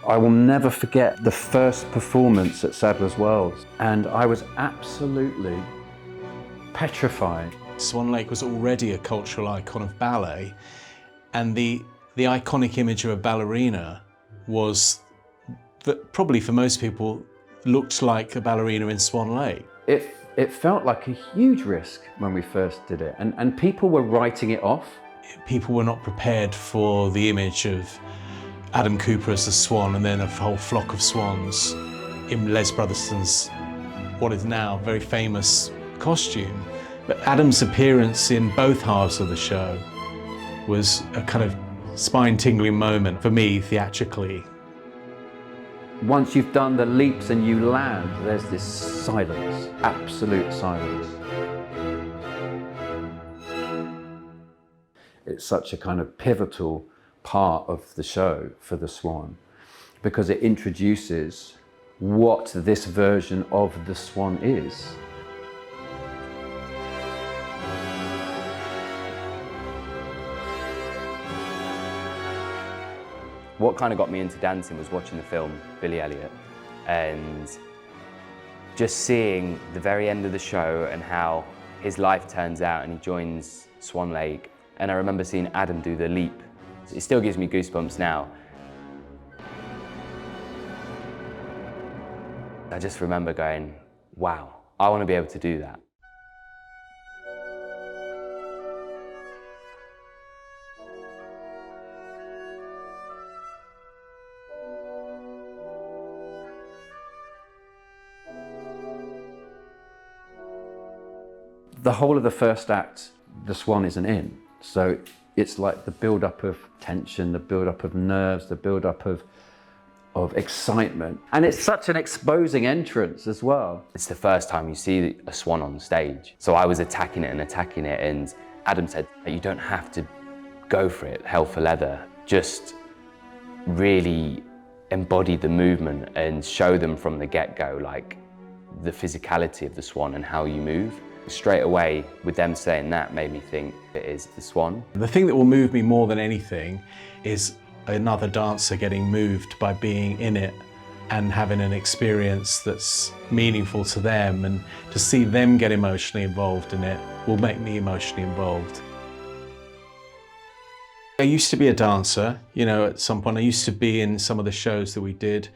I will never forget the first performance at Sadler's Wells, and I was absolutely petrified. Swan Lake was already a cultural icon of ballet, and the iconic image of a ballerina was, that probably for most people, looked like a ballerina in Swan Lake. It felt like a huge risk when we first did it, and people were writing it off. People were not prepared for the image of Adam Cooper as the Swan and then a whole flock of swans in Les Brotherson's, what is now very famous costume. But Adam's appearance in both halves of the show was a kind of spine-tingling moment for me theatrically. Once you've done the leaps and you land, there's this silence, absolute silence. It's such a kind of pivotal part of the show for the Swan, because it introduces what this version of the Swan is. What kind of got me into dancing was watching the film Billy Elliot and just seeing the very end of the show and how his life turns out and he joins Swan Lake. And I remember seeing Adam do the leap. It still gives me goosebumps now. I just remember going, wow, I want to be able to do that. The whole of the first act, the Swan isn't in. So it's like the build-up of tension, the build-up of nerves, the build-up of excitement. And it's such an exposing entrance as well. It's the first time you see a swan on stage. So I was attacking it, and Adam said, you don't have to go for it, hell for leather. Just really embody the movement and show them from the get-go, like the physicality of the swan and how you move. Straight away, with them saying that, made me think it is the Swan. The thing that will move me more than anything is another dancer getting moved by being in it and having an experience that's meaningful to them, and to see them get emotionally involved in it will make me emotionally involved. I used to be a dancer, you know, at some point. I used to be in some of the shows that we did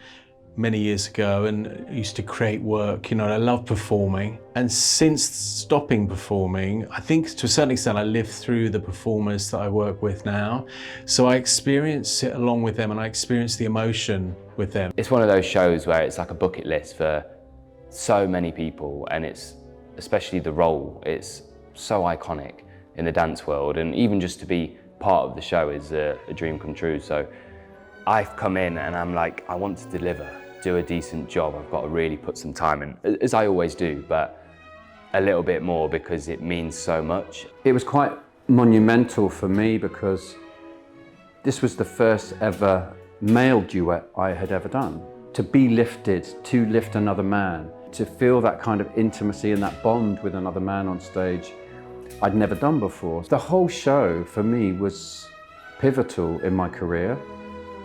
many years ago and used to create work, you know, and I love performing. And since stopping performing, I think to a certain extent I live through the performers that I work with now. So I experience it along with them and I experience the emotion with them. It's one of those shows where it's like a bucket list for so many people, and it's, especially the role, it's so iconic in the dance world, and even just to be part of the show is a dream come true. So I've come in and I'm like, I want to deliver, do a decent job. I've got to really put some time in, as I always do, but a little bit more because it means so much. It was quite monumental for me because this was the first ever male duet I had ever done. To be lifted, to lift another man, to feel that kind of intimacy and that bond with another man on stage, I'd never done before. The whole show for me was pivotal in my career,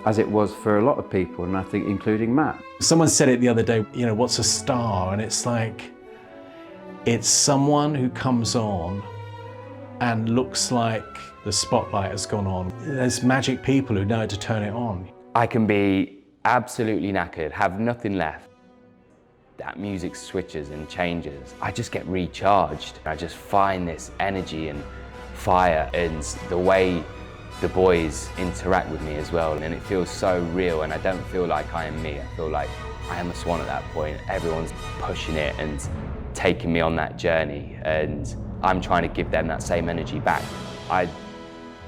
as it was for a lot of people, and I think including Matt. Someone said it the other day, you know, what's a star? And it's like, it's someone who comes on and looks like the spotlight has gone on. There's magic people who know how to turn it on. I can be absolutely knackered, have nothing left. That music switches and changes. I just get recharged. I just find this energy and fire, and the way the boys interact with me as well, and it feels so real, and I don't feel like I am me. I feel like I am a swan at that point. Everyone's pushing it and taking me on that journey, and I'm trying to give them that same energy back. I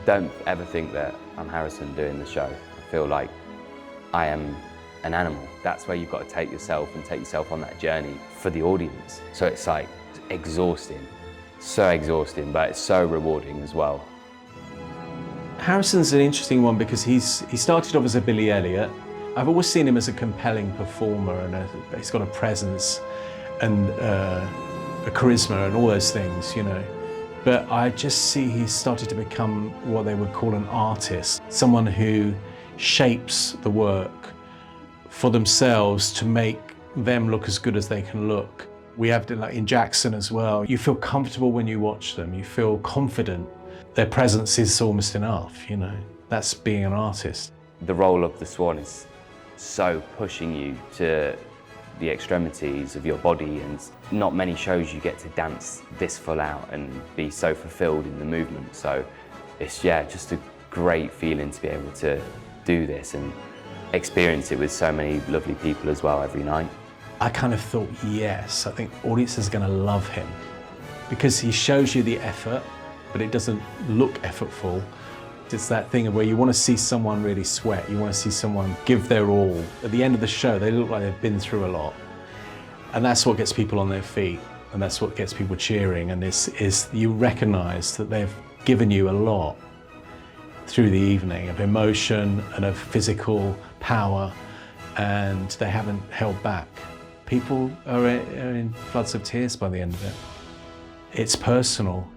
don't ever think that I'm Harrison doing the show. I feel like I am an animal. That's where you've got to take yourself and take yourself on that journey for the audience. So it's like exhausting, so exhausting, but it's so rewarding as well. Harrison's an interesting one because he started off as a Billy Elliot. I've always seen him as a compelling performer, and he's got a presence and a charisma and all those things, you know. But I just see he's started to become what they would call an artist, someone who shapes the work for themselves to make them look as good as they can look. We have like in Jackson as well. You feel comfortable when you watch them. You feel confident. Their presence is almost enough, you know. That's being an artist. The role of the Swan is so pushing you to the extremities of your body, and not many shows you get to dance this full out and be so fulfilled in the movement. So it's just a great feeling to be able to do this and experience it with so many lovely people as well every night. I kind of thought, yes, I think audiences are going to love him because he shows you the effort, but it doesn't look effortful. It's that thing where you want to see someone really sweat, you want to see someone give their all. At the end of the show, they look like they've been through a lot. And that's what gets people on their feet, and that's what gets people cheering, and is you recognise that they've given you a lot through the evening of emotion and of physical power, and they haven't held back. People are in floods of tears by the end of it. It's personal.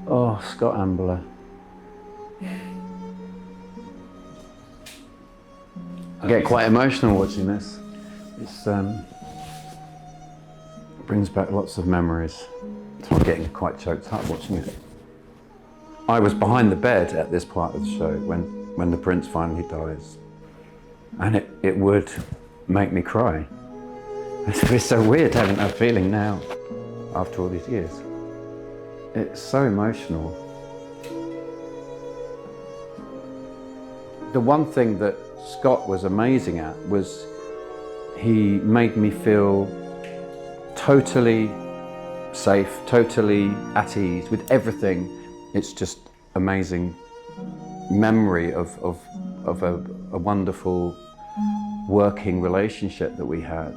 Oh, Scott Ambler. I get quite emotional watching this. It brings back lots of memories. So I'm getting quite choked up watching it. I was behind the bed at this part of the show when the prince finally dies. And it would make me cry. It's so weird having that feeling now, after all these years. It's so emotional. The one thing that Scott was amazing at was he made me feel totally safe, totally at ease with everything. It's just amazing memory of a wonderful working relationship that we had.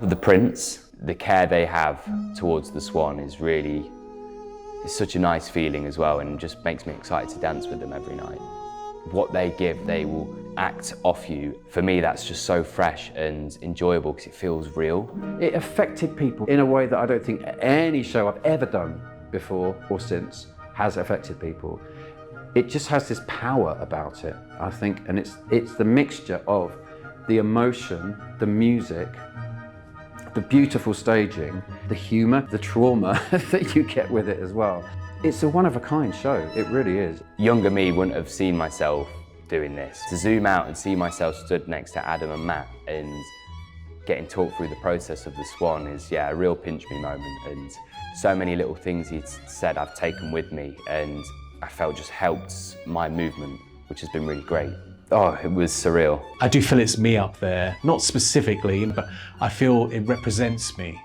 The prince, the care they have towards the Swan is such a nice feeling as well, and just makes me excited to dance with them every night. What they give, they will act off you. For me, that's just so fresh and enjoyable because it feels real. It affected people in a way that I don't think any show I've ever done before or since has affected people. It just has this power about it, I think, and it's the mixture of the emotion, the music, the beautiful staging, the humour, the trauma that you get with it as well. It's a one-of-a-kind show, it really is. Younger me wouldn't have seen myself doing this. To zoom out and see myself stood next to Adam and Matt and getting talked through the process of the Swan is, a real pinch-me moment. And so many little things he'd said I've taken with me, and I felt just helped my movement, which has been really great. Oh, it was surreal. I do feel it's me up there, not specifically, but I feel it represents me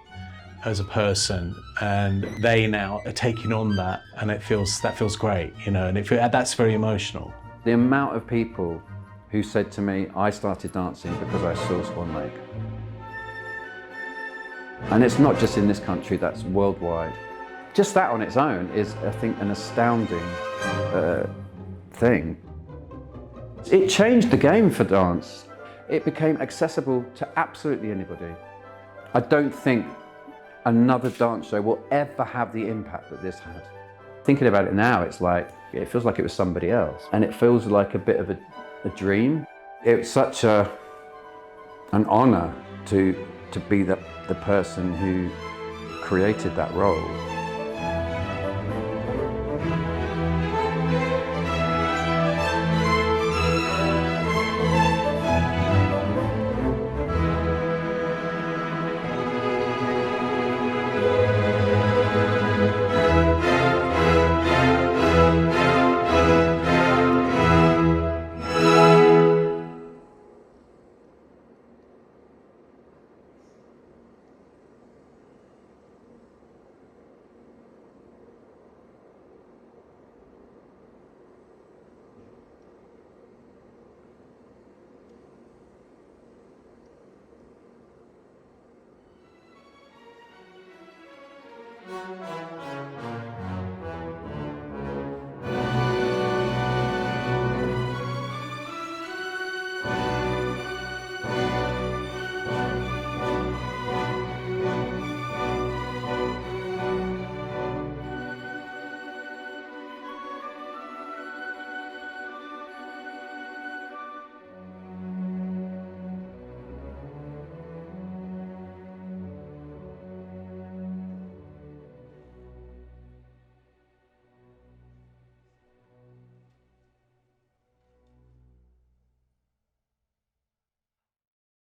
as a person, and they now are taking on that, and that feels great, you know, and that's very emotional. The amount of people who said to me, I started dancing because I saw Swan Lake. And it's not just in this country, that's worldwide. Just that on its own is, I think, an astounding thing. It changed the game for dance. It became accessible to absolutely anybody. I don't think another dance show will ever have the impact that this had. Thinking about it now, it feels like it was somebody else, and it feels like a bit of a dream. It's such an honor to be the person who created that role.